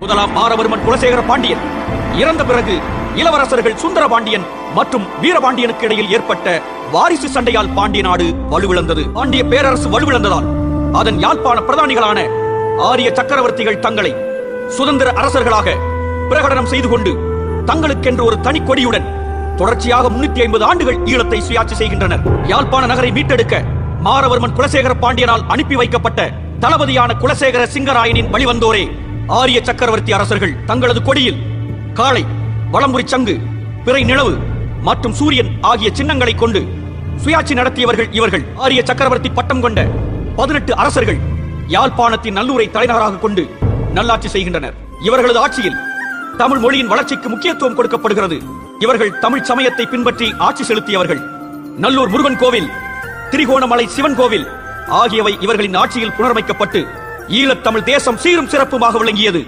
முதலாம் மாரவர்மன் குலசேகர பாண்டியன் இறந்த பிறகு இளவரசர்கள் சுந்தர பாண்டியன் மற்றும் வீரபாண்டியனுக்கு இடையில் ஏற்பட்ட வாரிசு சண்டையால் பாண்டிய நாடு வலுவிழந்தது. பாண்டிய பேரரசு வலுவிழந்ததால் அதன் யாழ்ப்பாண பிரதானிகளான ஆரிய சக்கரவர்த்திகள் தங்களை சுதந்திர அரசர்களாக பிரகடனம் செய்து கொண்டு தங்களுக்கென்று ஒரு தனி கொடியுடன் தொடர்ச்சியாக 350 ஆண்டுகள் ஈழத்தை சுயாட்சி செய்கின்றனர். யாழ்ப்பாண நகரை மீட்டெடுக்க மாரவர்மன் குலசேகர பாண்டியனால் அனுப்பி வைக்கப்பட்ட தளபதியான குலசேகர சிங்கராயனின் வழிவந்தோரே ஆரிய சக்கரவர்த்தி அரசர்கள். தங்களது கொடியில் காளை, வலம்புரி சங்கு, பிறை நிலவு மற்றும் சூரியன் ஆகிய சின்னங்களை கொண்டு சுயாட்சி நடத்தியவர்கள் இவர்கள். ஆரிய சக்கரவர்த்தி பட்டம் கொண்ட 18 அரசர்கள் யாழ்ப்பாணத்தின் நல்லூரை தலைநகராக கொண்டு நல்லாட்சி செய்கின்றனர். இவர்களது ஆட்சியில் தமிழ் மொழியின் வளர்ச்சிக்கு முக்கியத்துவம் கொடுக்கப்படுகிறது. இவர்கள் தமிழ் சமயத்தை பின்பற்றி ஆட்சி செலுத்தியவர்கள். நல்லூர் முருகன் கோவில், திரிகோணமலை சிவன் கோவில் ஆகியவை இவர்களின் ஆட்சியில் புனரமைக்கப்பட்டு ஈழத்தமிழ் தேசம் சீரும் சிறப்புமாக விளங்கியது.